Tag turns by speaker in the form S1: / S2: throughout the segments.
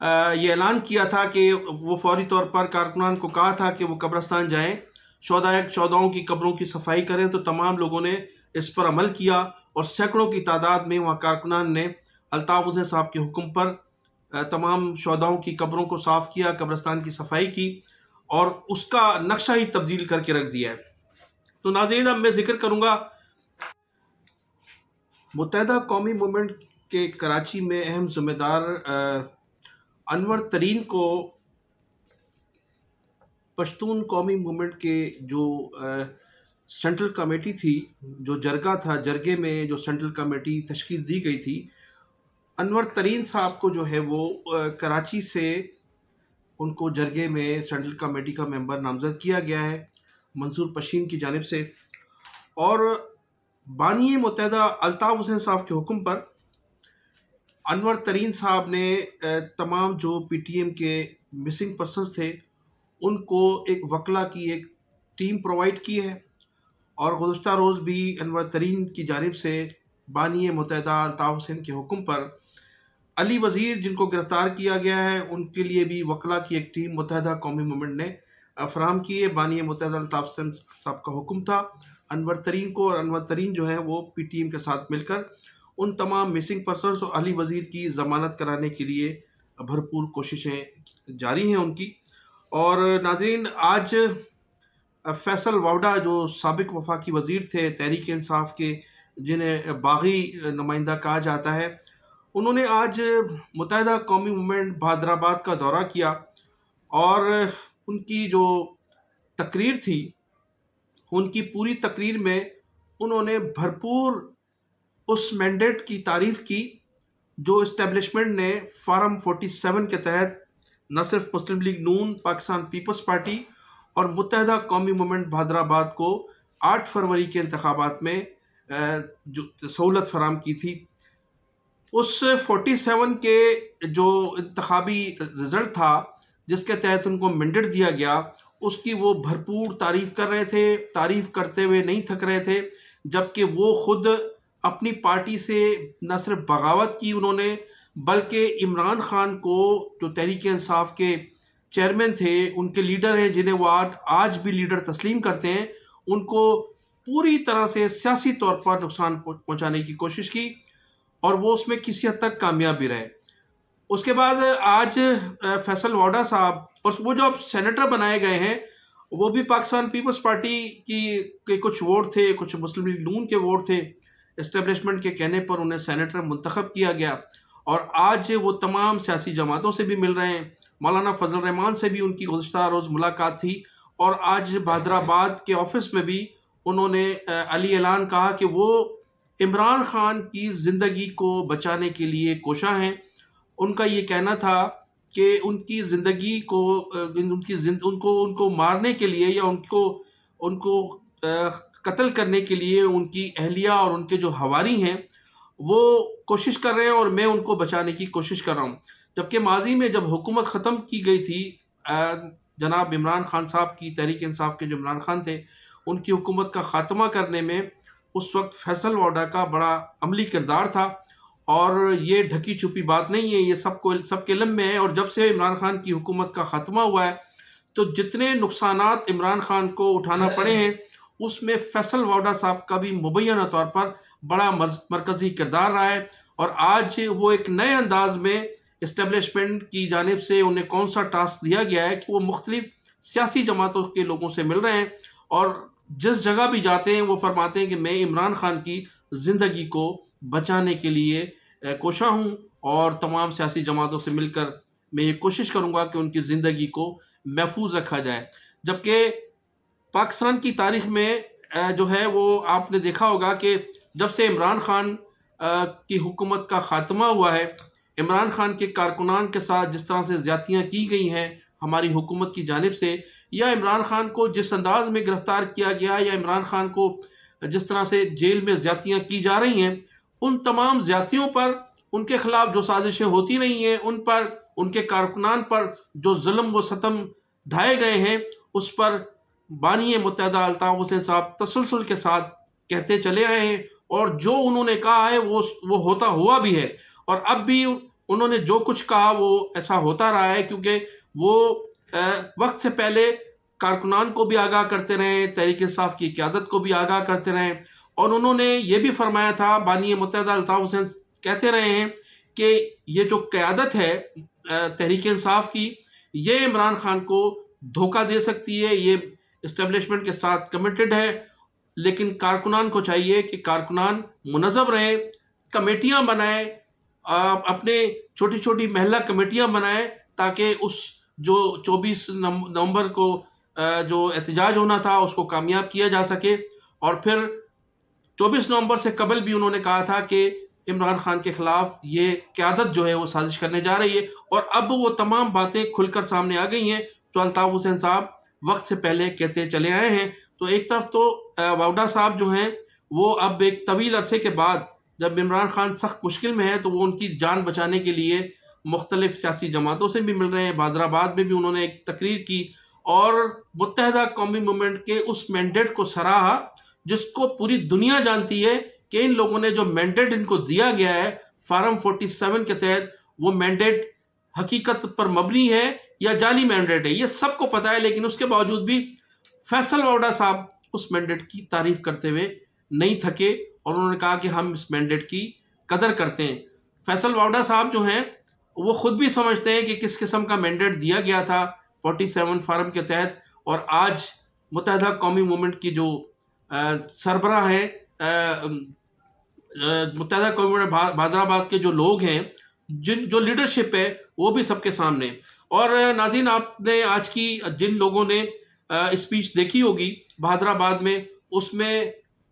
S1: یہ اعلان کیا تھا کہ وہ فوری طور پر کارکنان کو کہا تھا کہ وہ قبرستان جائیں، شہداؤں کی قبروں کی صفائی کریں، تو تمام لوگوں نے اس پر عمل کیا اور سینکڑوں کی تعداد میں وہاں کارکنان نے الطاف حسین صاحب کے حکم پر تمام شہداؤں کی قبروں کو صاف کیا، قبرستان کی صفائی کی اور اس کا نقشہ ہی تبدیل کر کے رکھ دیا ہے۔ تو ناظرین، اب میں ذکر کروں گا متحدہ قومی موومنٹ کے کراچی میں اہم ذمہ دار انور ترین کو پشتون قومی موومنٹ کے جو سینٹرل کمیٹی تھی، جو جرگہ تھا، جرگے میں جو سینٹرل کمیٹی تشکیل دی گئی تھی، انور ترین صاحب کو جو ہے وہ کراچی سے ان کو جرگے میں سینٹرل کمیٹی کا ممبر نامزد کیا گیا ہے منصور پشین کی جانب سے، اور بانی متحدہ الطاف حسین صاحب کے حکم پر انور ترین صاحب نے تمام جو پی ٹی ایم کے مسنگ پرسنز تھے ان کو ایک وکلا کی ایک ٹیم پرووائڈ کی ہے، اور گزشتہ روز بھی انور ترین کی جانب سے بانی متحدہ الطاف حسین کے حکم پر علی وزیر جن کو گرفتار کیا گیا ہے ان کے لیے بھی وکلا کی ایک ٹیم متحدہ قومی موومنٹ نے فراہم کی ہے۔ بانی متحدہ الطاف حسین صاحب کا حکم تھا انور ترین کو، اور انور ترین جو ہے وہ پی ٹی ایم کے ساتھ مل کر ان تمام مسنگ پرسنز اور علی وزیر کی ضمانت کرانے کے لیے بھرپور کوششیں جاری ہیں ان کی۔ اور ناظرین، آج فیصل واوڈا جو سابق وفاقی وزیر تھے تحریک انصاف کے، جنہیں باغی نمائندہ کہا جاتا ہے، انہوں نے آج متحدہ قومی موومنٹ بہادرآباد کا دورہ کیا، اور ان کی جو تقریر تھی، ان کی پوری تقریر میں انہوں نے بھرپور اس مینڈیٹ کی تعریف کی جو اسٹیبلشمنٹ نے فارم 47 کے تحت نہ صرف مسلم لیگ نون، پاکستان پیپلز پارٹی اور متحدہ قومی موومنٹ بہادرآباد کو 8 فروری کے انتخابات میں جو سہولت فراہم کی تھی۔ اس 47 کے جو انتخابی رزلٹ تھا جس کے تحت ان کو مینڈیٹ دیا گیا، اس کی وہ بھرپور تعریف کر رہے تھے، تعریف کرتے ہوئے نہیں تھک رہے تھے، جبکہ وہ خود اپنی پارٹی سے نہ صرف بغاوت کی انہوں نے، بلکہ عمران خان کو جو تحریک انصاف کے چیئرمین تھے، ان کے لیڈر ہیں جنہیں وہ آج بھی لیڈر تسلیم کرتے ہیں، ان کو پوری طرح سے سیاسی طور پر نقصان پہنچانے کی کوشش کی، اور وہ اس میں کسی حد تک کامیاب بھی رہے۔ اس کے بعد آج فیصل واوڈا صاحب، اور وہ جو اب سینیٹر بنائے گئے ہیں وہ بھی پاکستان پیپلز پارٹی کے کچھ ووٹ تھے، کچھ مسلم لیگ نون کے ووٹ تھے، اسٹیبلشمنٹ کے کہنے پر انہیں سینیٹر منتخب کیا گیا، اور آج وہ تمام سیاسی جماعتوں سے بھی مل رہے ہیں۔ مولانا فضل الرحمان سے بھی ان کی گزشتہ روز ملاقات تھی، اور آج بہادرآباد کے آفس میں بھی انہوں نے علی اعلان کہا کہ وہ عمران خان کی زندگی کو بچانے کے لیے کوشاں ہیں۔ ان کا یہ کہنا تھا کہ ان کی زندگی کو ان کو مارنے کے لیے یا ان کو قتل کرنے کے لیے ان کی اہلیہ اور ان کے جو حواری ہیں وہ کوشش کر رہے ہیں، اور میں ان کو بچانے کی کوشش کر رہا ہوں۔ جبکہ ماضی میں جب حکومت ختم کی گئی تھی جناب عمران خان صاحب کی، تحریک انصاف کے جو عمران خان تھے، ان کی حکومت کا خاتمہ کرنے میں اس وقت فیصل واوڈا کا بڑا عملی کردار تھا، اور یہ ڈھکی چھپی بات نہیں ہے، یہ سب کے علم میں ہے۔ اور جب سے عمران خان کی حکومت کا خاتمہ ہوا ہے تو جتنے نقصانات عمران خان کو اٹھانا پڑے ہیں اس میں فیصل واوڈا صاحب کا بھی مبینہ طور پر بڑا مرکزی کردار رہا ہے، اور آج وہ ایک نئے انداز میں اسٹیبلشمنٹ کی جانب سے انہیں کون سا ٹاسک دیا گیا ہے کہ وہ مختلف سیاسی جماعتوں کے لوگوں سے مل رہے ہیں، اور جس جگہ بھی جاتے ہیں وہ فرماتے ہیں کہ میں عمران خان کی زندگی کو بچانے کے لیے کوشاں ہوں، اور تمام سیاسی جماعتوں سے مل کر میں یہ کوشش کروں گا کہ ان کی زندگی کو محفوظ رکھا جائے۔ جبکہ پاکستان کی تاریخ میں جو ہے وہ آپ نے دیکھا ہوگا کہ جب سے عمران خان کی حکومت کا خاتمہ ہوا ہے، عمران خان کے کارکنان کے ساتھ جس طرح سے زیادتیاں کی گئی ہیں ہماری حکومت کی جانب سے، یا عمران خان کو جس انداز میں گرفتار کیا گیا، یا عمران خان کو جس طرح سے جیل میں زیادتیاں کی جا رہی ہیں، ان تمام زیادتیوں پر، ان کے خلاف جو سازشیں ہوتی رہی ہیں، ان پر، ان کے کارکنان پر جو ظلم و ستم ڈھائے گئے ہیں، اس پر بانی متحدہ الطاف حسین صاحب تسلسل کے ساتھ کہتے چلے آئے ہیں، اور جو انہوں نے کہا ہے وہ ہوتا ہوا بھی ہے، اور اب بھی انہوں نے جو کچھ کہا وہ ایسا ہوتا رہا ہے، کیونکہ وہ وقت سے پہلے کارکنان کو بھی آگاہ کرتے رہے، تحریک انصاف کی قیادت کو بھی آگاہ کرتے رہے، اور انہوں نے یہ بھی فرمایا تھا، بانی متحدہ الطاف حسین کہتے رہے ہیں کہ یہ جو قیادت ہے تحریک انصاف کی، یہ عمران خان کو دھوکہ دے سکتی ہے، یہ اسٹیبلشمنٹ کے ساتھ کمیٹڈ ہے، لیکن کارکنان کو چاہیے کہ کارکنان منظم رہیں، کمیٹیاں بنائیں، اپنے چھوٹی چھوٹی محلہ کمیٹیاں بنائیں، تاکہ اس جو 24 نومبر کو جو احتجاج ہونا تھا اس کو کامیاب کیا جا سکے۔ اور پھر 24 نومبر سے قبل بھی انہوں نے کہا تھا کہ عمران خان کے خلاف یہ قیادت جو ہے وہ سازش کرنے جا رہی ہے، اور اب وہ تمام باتیں کھل کر سامنے آ گئی ہیں جو الطاف حسین صاحب وقت سے پہلے کہتے چلے آئے ہیں۔ تو ایک طرف تو واوڈا صاحب جو ہیں وہ اب ایک طویل عرصے کے بعد جب عمران خان سخت مشکل میں ہے تو وہ ان کی جان بچانے کے لیے مختلف سیاسی جماعتوں سے بھی مل رہے ہیں۔ بہادر آباد میں بھی انہوں نے ایک تقریر کی اور متحدہ قومی موومنٹ کے اس مینڈیٹ کو سراہا جس کو پوری دنیا جانتی ہے کہ ان لوگوں نے جو مینڈیٹ ان کو دیا گیا ہے فارم 47 کے تحت، وہ مینڈیٹ حقیقت پر مبنی ہے یا جعلی مینڈیٹ ہے، یہ سب کو پتہ ہے۔ لیکن اس کے باوجود بھی فیصل واوڈا صاحب اس مینڈیٹ کی تعریف کرتے ہوئے نہیں تھکے، اور انہوں نے کہا کہ ہم اس مینڈیٹ کی قدر کرتے ہیں۔ فیصل واوڈا صاحب جو ہیں وہ خود بھی سمجھتے ہیں کہ کس قسم کا مینڈیٹ دیا گیا تھا 47 فارم کے تحت، اور آج متحدہ قومی موومنٹ کی جو سربراہ ہیں، متحدہ قومی موومنٹ بہادر آباد کے جو لوگ ہیں، جو لیڈرشپ ہے وہ بھی سب کے سامنے۔ اور ناظرین، آپ نے آج کی جن لوگوں نے اسپیچ دیکھی ہوگی بہادر آباد میں، اس میں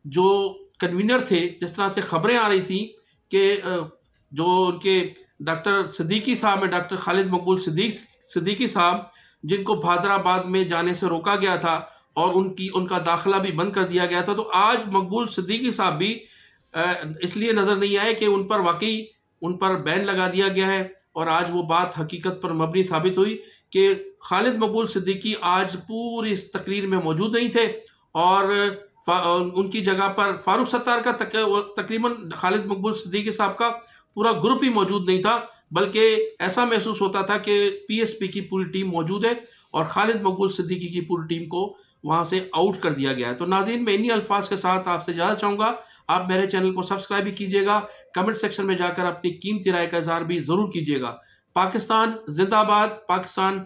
S1: جو کنوینر تھے، جس طرح سے خبریں آ رہی تھیں کہ جو ان کے ڈاکٹر صدیقی صاحب ہیں، ڈاکٹر خالد مقبول صدیقی صاحب، جن کو بہادر آباد میں جانے سے روکا گیا تھا اور ان کا داخلہ بھی بند کر دیا گیا تھا، تو آج مقبول صدیقی صاحب بھی اس لیے نظر نہیں آئے کہ ان پر بین لگا دیا گیا ہے، اور آج وہ بات حقیقت پر مبنی ثابت ہوئی کہ خالد مقبول صدیقی آج پوری اس تقریر میں موجود نہیں تھے، اور ان کی جگہ پر فاروق ستار کا تقریباً خالد مقبول صدیقی صاحب کا پورا گروپ ہی موجود نہیں تھا، بلکہ ایسا محسوس ہوتا تھا کہ پی ایس پی کی پوری ٹیم موجود ہے اور خالد مقبول صدیقی کی پوری ٹیم کو وہاں سے آؤٹ کر دیا گیا ہے۔ تو ناظرین، میں انہی الفاظ کے ساتھ آپ سے اجازت چاہوں گا، آپ میرے چینل کو سبسکرائب بھی کیجیے گا، کمنٹ سیکشن میں جا کر اپنی قیمتی رائے کا اظہار بھی ضرور کیجیے گا۔ پاکستان زندہ باد، پاکستان